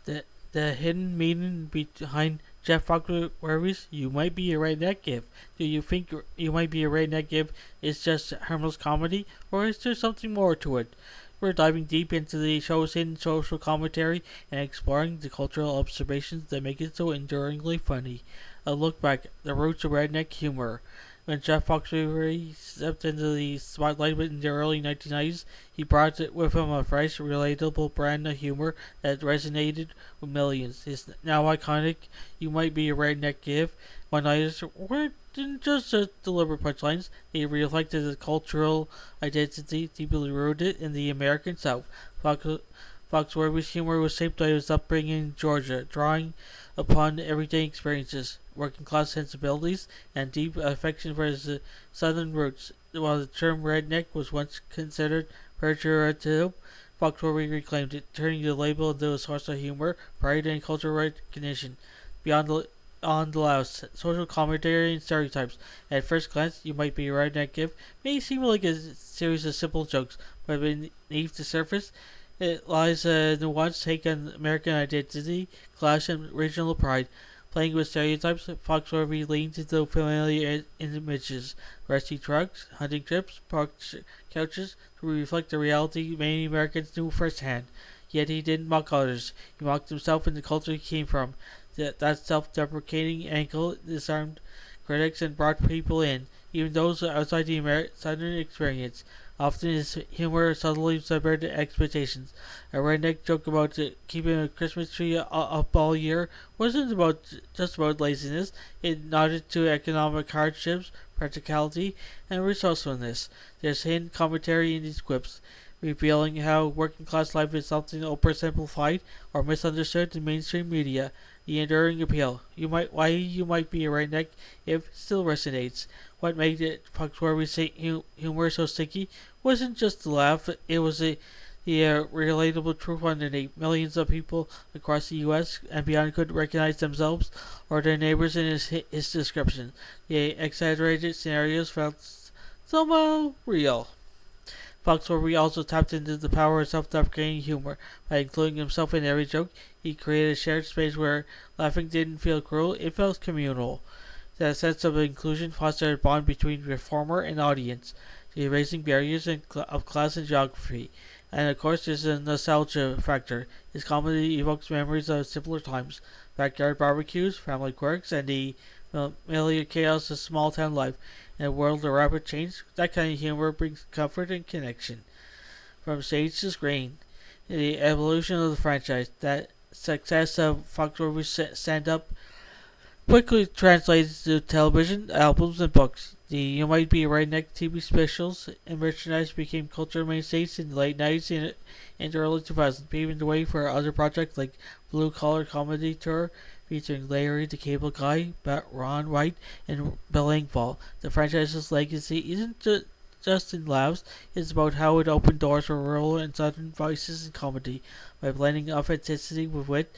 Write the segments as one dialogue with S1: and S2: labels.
S1: The, the hidden meaning behind Jeff Foxworthy's "You Might Be a Redneck If." Do you think "You Might Be a Redneck If" is just harmless comedy, or is there something more to it? We're diving deep into the show's hidden social commentary and exploring the cultural observations that make it so enduringly funny. A look back, the roots of redneck humor. When Jeff Foxworthy stepped into the spotlight in the early 1990s, he brought with him a fresh, relatable brand of humor that resonated with millions. His now iconic "You Might Be a Redneck If" one-liners weren't just deliberate punchlines, they reflected a cultural identity deeply rooted in the American South. Foxworthy's humor was shaped by his upbringing in Georgia, drawing upon everyday experiences, working class sensibilities, and deep affection for his southern roots. While the term redneck was once considered pejorative, Foxworthy reclaimed it, turning the label into a source of humor, pride, and cultural recognition. Beyond the loud social commentary and stereotypes. At first glance, "You Might Be a Redneck If" may seem like a series of simple jokes, but beneath the surface, it lies a nuanced take on American identity, class, and regional pride. Playing with stereotypes, Foxworthy leaned into familiar images, rusty trucks, hunting trips, park couches, to reflect the reality many Americans knew firsthand. Yet he didn't mock others. He mocked himself and the culture he came from. That self-deprecating angle disarmed critics and brought people in, even those outside the Southern experience. Often his humor subtly subverted expectations. A redneck joke about keeping a Christmas tree up all year wasn't just about laziness. It nodded to economic hardships, practicality, and resourcefulness. There's hidden commentary in these quips, revealing how working class life is often oversimplified or misunderstood in mainstream media. The enduring appeal, why you might be a redneck if, still resonates. What made it Foxworthy's humor so sticky wasn't just the laugh; it was the relatable truth underneath. Millions of people across the U.S. and beyond could recognize themselves or their neighbors in his description. The exaggerated scenarios felt somehow real. Foxworthy also tapped into the power of self-deprecating humor. By including himself in every joke, he created a shared space where laughing didn't feel cruel, it felt communal. That sense of inclusion fostered a bond between performer and audience, erasing barriers of class and geography. And of course, there's a nostalgia factor. His comedy evokes memories of simpler times, backyard barbecues, family quirks, and the familiar chaos of small town life. In a world of rapid change, that kind of humor brings comfort and connection. From stage to screen, the evolution of the franchise, that success of Foxworthy's stand-up quickly translated to television, albums, and books. The "You Might Be a Redneck" TV specials and merchandise became culture mainstays in the late 90s and early 2000s, paving the way for other projects like Blue Collar Comedy Tour, featuring Larry the Cable Guy, Ron White, and Bill Engvall. The franchise's legacy isn't just in laughs, it's about how it opened doors for rural and southern voices in comedy. By blending authenticity with wit,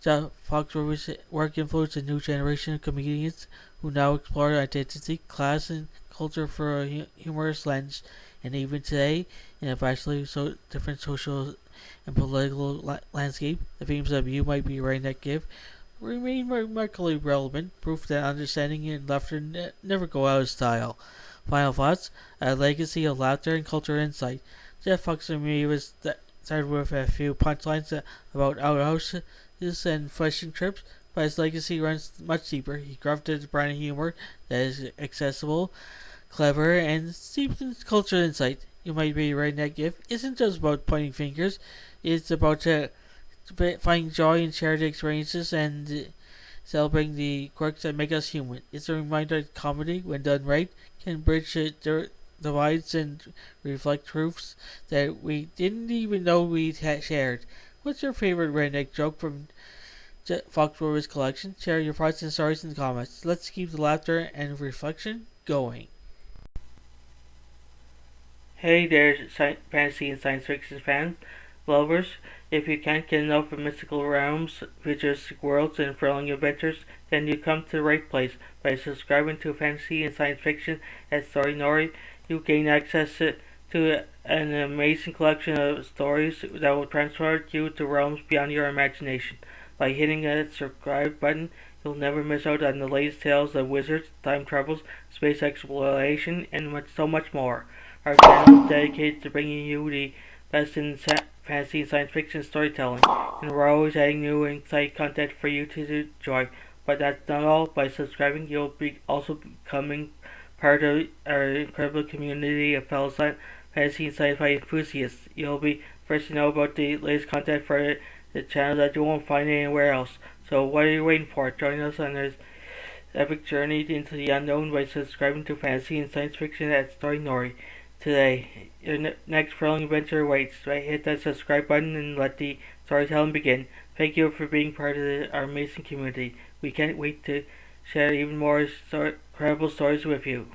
S1: Jeff Foxworthy's work influenced a new generation of comedians who now explore identity, class, and culture through a humorous lens. And even today, in a vastly different social and political landscape, the themes of "You Might Be a Redneck If" remain remarkably relevant, proof that understanding and laughter never go out of style. Final thoughts: a legacy of laughter and cultural insight. Jeff Foxworthy was started with a few punchlines about outhouses and fishing trips, but his legacy runs much deeper. He crafted a brand of humor that is accessible, clever, and steeped in cultural insight. "You Might Be a Redneck If" isn't just about pointing fingers, it's about finding joy in shared experiences and celebrating the quirks that make us human. It's a reminder that comedy, when done right, can bridge divides and reflect truths that we didn't even know we shared. What's your favorite redneck joke from Foxworthy's collection? Share your thoughts and stories in the comments. Let's keep the laughter and reflection going. Hey there, fantasy and science fiction fans, lovers. If you can't get enough of mystical realms, futuristic worlds, and thrilling adventures, then you come to the right place. By subscribing to Fantasy and Science Fiction at Story Nori, you gain access
S2: to an amazing collection of stories that will transport you to realms beyond your imagination. By hitting that subscribe button, you'll never miss out on the latest tales of wizards, time travels, space exploration, and so much more. Our channel is dedicated to bringing you the best in fantasy and science fiction storytelling, and we're always adding new and exciting content for you to enjoy. But that's not all. By subscribing, you'll be also becoming part of our incredible community of fellow fantasy and sci-fi enthusiasts. You'll be first to know about the latest content for the channel that you won't find anywhere else. So what are you waiting for? Join us on this epic journey into the unknown by subscribing to Fantasy and Science Fiction at Story Nori today. Your next thrilling adventure awaits. Right, hit that subscribe button and let the storytelling begin. Thank you for being part of our amazing community. We can't wait to share even more incredible stories with you.